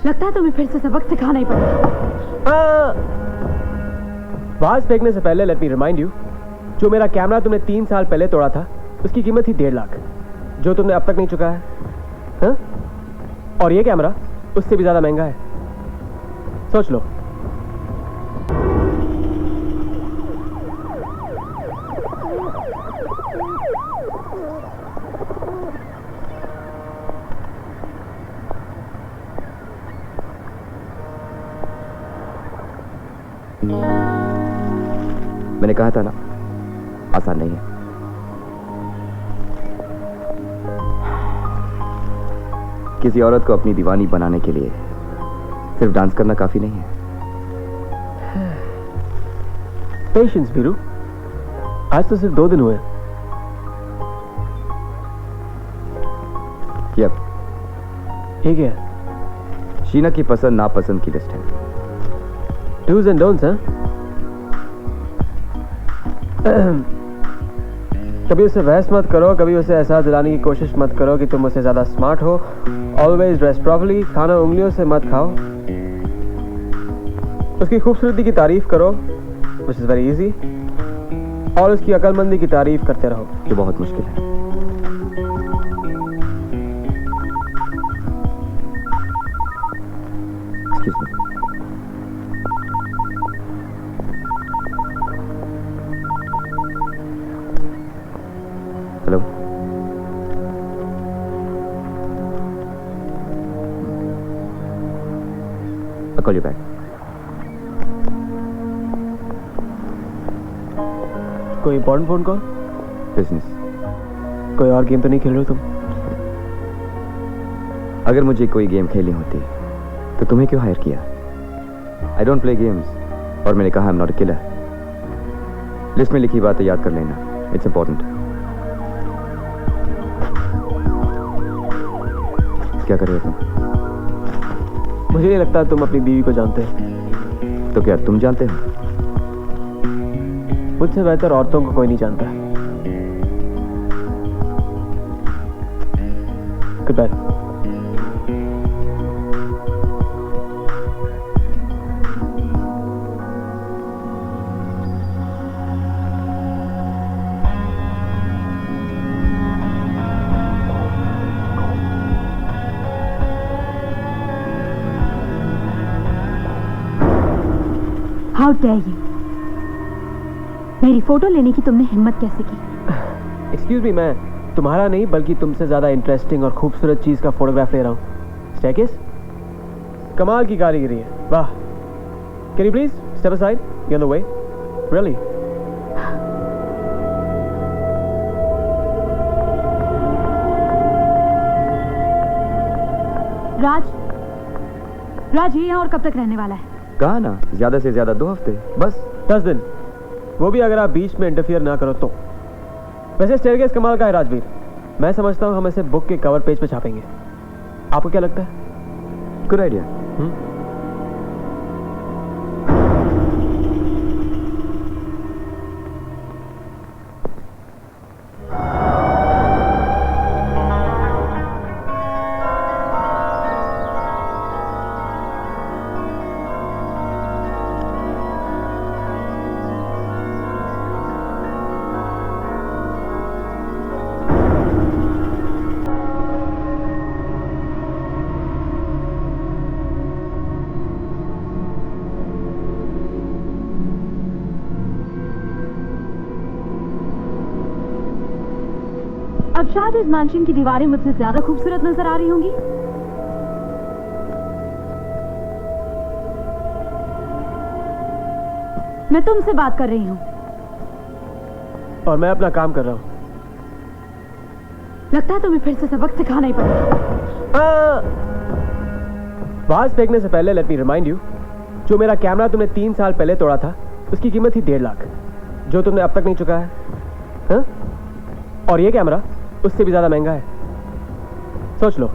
लगता है तुम्हें फिर से सबक सिखाना ही पड़ेगा। बाज फेंकने से पहले लेट मी रिमाइंड यू, जो मेरा कैमरा तुमने 3 साल पहले तोड़ा था उसकी कीमत थी 1.5 लाख, जो तुमने अब तक नहीं चुका है। हाँ? और ये कैमरा उससे भी ज्यादा महंगा है, सोच लो। मैंने कहा था ना, आसान नहीं है। किसी औरत को अपनी दीवानी बनाने के लिए सिर्फ डांस करना काफी नहीं है। पेशेंस वीरू, आज तो सिर्फ 2 दिन हुए। यप। ठीक है, शीना की पसंद नापसंद की लिस्ट है। डूज एंड डोंट्स, हाँ? कभी उसे बहस मत करो, कभी उसे एहसास दिलाने की कोशिश मत करो कि तुम उससे ज्यादा स्मार्ट हो। ऑलवेज ड्रेस प्रॉपर्ली, खाना उंगलियों से मत खाओ। उसकी खूबसूरती की तारीफ करो, which is very easy, और उसकी अक्लमंदी की तारीफ करते रहो, जो बहुत मुश्किल है। Excuse me. Hello. I'll call you back. कोई इंपॉर्टेंट फोन कॉल? बिजनेस। कोई और गेम तो नहीं खेल रहे हो तुम? अगर मुझे कोई गेम खेलनी होती तो तुम्हें क्यों हायर किया? आई डोंट प्ले गेम्स, और मैंने कहा I am not a killer. List में लिखी बातें याद कर लेना, इट्स इंपॉर्टेंट। क्या कर रहे हो तुम? मुझे नहीं लगता तुम अपनी बीवी को जानते हो। तो क्या तुम जानते हो? मुझसे बेहतर औरतों को कोई नहीं जानता। Good bye. How dare you! मेरी फोटो लेने की तुमने हिम्मत कैसे की? एक्सक्यूज मी, मैं तुम्हारा नहीं बल्कि तुमसे ज्यादा इंटरेस्टिंग और खूबसूरत चीज का फोटोग्राफ ले रहा हूँ। स्टैकिस, कमाल की कारीगरी है, वाह। Can you please step aside, you on the way? Really? Raj ये यहाँ और कब तक रहने वाला है? कहा ना, ज्यादा से ज्यादा 2 हफ्ते, बस 10 दिन, वो भी अगर आप बीच में इंटरफियर ना करो तो। वैसे स्टेयरकेस कमाल का है राजवीर, मैं समझता हूँ हम इसे बुक के कवर पेज पे छापेंगे। आपको क्या लगता है? Good idea. अब शायद इस मैंशन की दीवारें मुझसे ज्यादा खूबसूरत नजर आ रही होंगी। मैं तुमसे बात कर रही हूँ। और मैं अपना काम कर रहा हूँ। लगता है तुम्हें फिर से सबक सिखाना ही पड़ेगा। बाज फेंकने से पहले लेट मी रिमाइंड यू, जो मेरा कैमरा तुमने 3 साल पहले तोड़ा था उसकी कीमत थी 1.5 लाख, जो तुमने अब तक नहीं चुका है। हाँ? और ये कैमरा उससे भी ज्यादा महंगा है, सोच लो।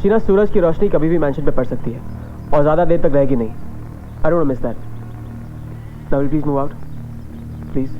शीना, सूरज की रोशनी कभी भी मैंशन पे पड़ सकती है और ज्यादा देर तक रहेगी नहीं। I don't miss that. Now will please move out, please.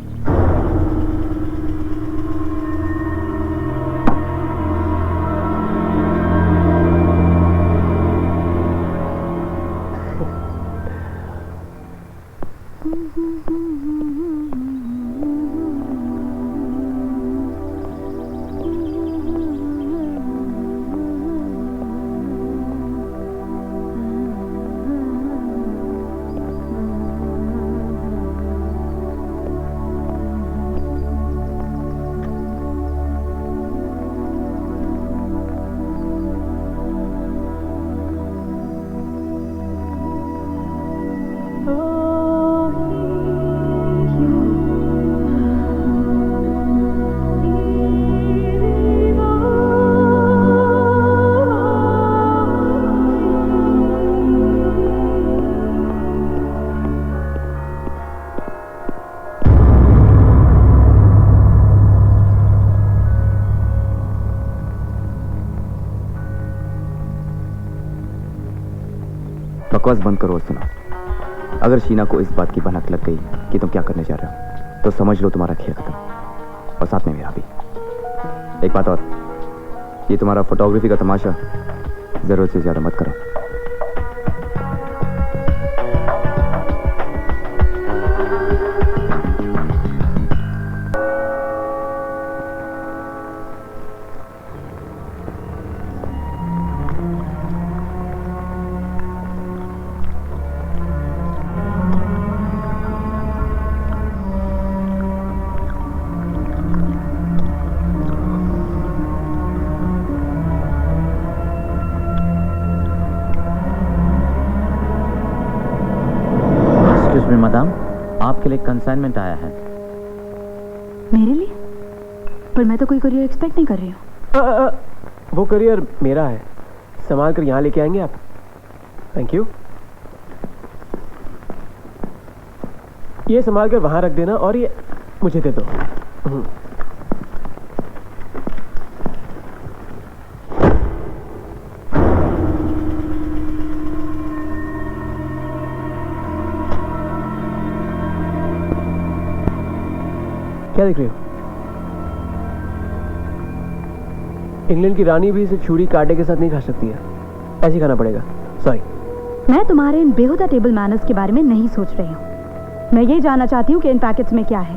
बकवास बंद करो और सुनो। अगर शीना को इस बात की भनक लग गई कि तुम क्या करने जा रहे हो तो समझ लो तुम्हारा खेल खत्म, और साथ में मेरा भी। एक बात और, ये तुम्हारा फोटोग्राफी का तमाशा जरूरत से ज्यादा मत करो। मैडम, आपके लिए कंसाइनमेंट आया है। मेरे लिए? पर मैं तो कोई करियर एक्सपेक्ट नहीं कर रही हूँ। वो करियर मेरा है, संभाल कर यहाँ लेके आएंगे आप? Thank you. ये संभाल कर वहां रख देना और ये मुझे दे दो। क्या देख रही हो? इंग्लैंड की रानी भी इसे छुरी कांटे के साथ नहीं खा सकती है, ऐसे ही खाना पड़ेगा। सॉरी। मैं तुम्हारे इन बेहुदा टेबल मैनर्स के बारे में नहीं सोच रही हूँ। मैं ये जानना चाहती हूँ कि इन पैकेट्स में क्या है।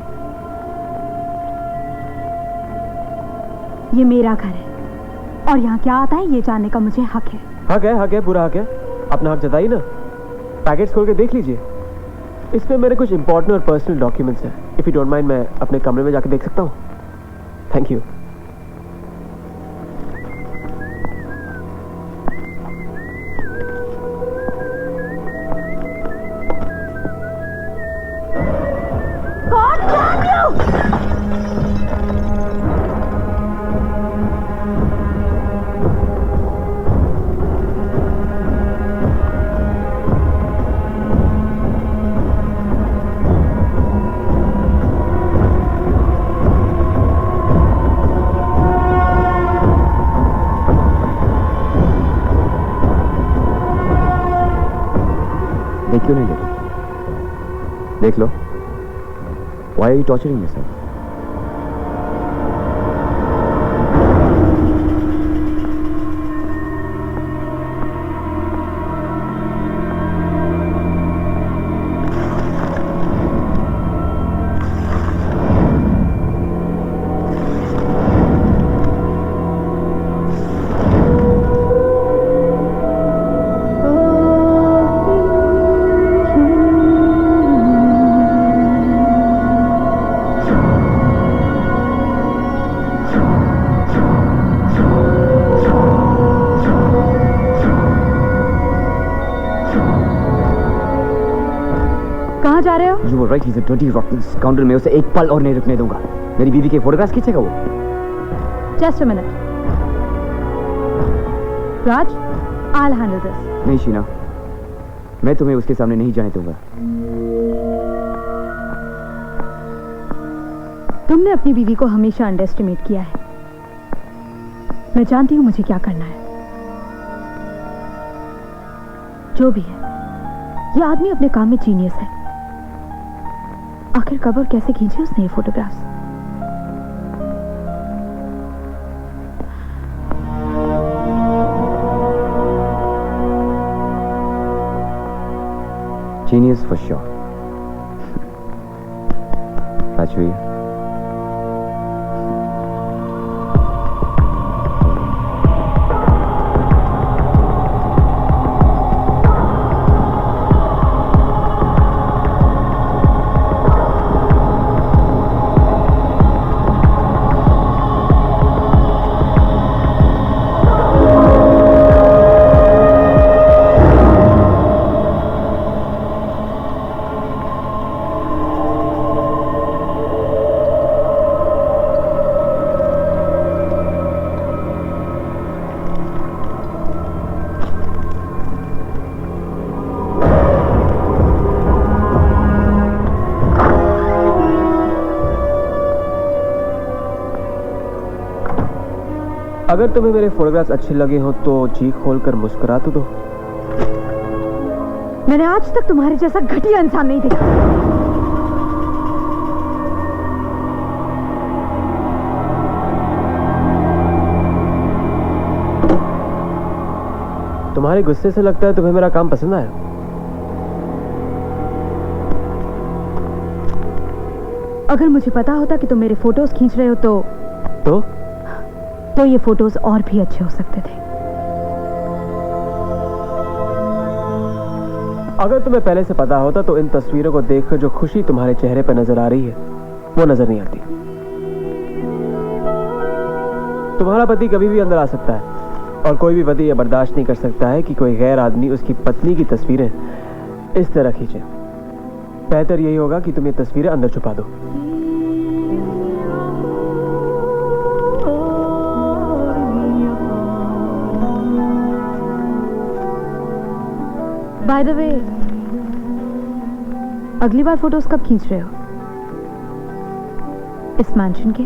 ये मेरा घर है और यहाँ क्या आता है ये जानने का मुझे हक है। हक है, पूरा हक है। अपना हक जताइए ना। पैकेट्स खोल के देख लीजिए, इसमें मेरे कुछ इंपॉर्टेंट और पर्सनल डॉक्यूमेंट्स हैं। इफ यू डोंट माइंड, मैं अपने कमरे में जाके देख सकता हूँ? Thank you. क्यों नहीं लेते? देख लो। Why are you torturing yourself? जा रहे हो? You were right, he's a dirty rotten scoundrel. मैं उसे एक पल और नहीं रुकने दूंगा। मेरी बीवी के फोटोग्राफ्स खींचेगा वो। Just a minute. Raj, I'll handle this. नहीं शीना, मैं तुम्हें उसके सामने नहीं जाने दूंगा। तुमने अपनी बीवी को हमेशा अंडर एस्टिमेट किया है। मैं जानती हूं मुझे क्या करना है। जो भी है, यह आदमी अपने काम में जीनियस है। आखिर कब और कैसे खींचे उसने ये photographs? Genius for sure. Rajveer. अगर तुम्हें मेरे फोटोग्राफ्स अच्छे लगे हो तो जी खोल कर मुस्कुरा तो दो। मैंने आज तक तुम्हारे जैसा घटिया इंसान नहीं देखा। तुम्हारे गुस्से से लगता है तुम्हें मेरा काम पसंद आया। अगर मुझे पता होता कि तुम मेरे फोटोज खींच रहे हो तो ये फोटोज और भी अच्छे हो सकते थे। अगर तुम्हें पहले से पता होता तो इन तस्वीरों को देखकर जो खुशी तुम्हारे चेहरे पर नजर आ रही है वो नजर नहीं आती। तुम्हारा पति कभी भी अंदर आ सकता है और कोई भी पति यह बर्दाश्त नहीं कर सकता है कि कोई गैर आदमी उसकी पत्नी की तस्वीरें इस तरह खींचे। बेहतर यही होगा कि तुम ये तस्वीरें अंदर छुपा दो। बाय द वे, अगली बार फोटोज कब खींच रहे हो? इस मैंशन के?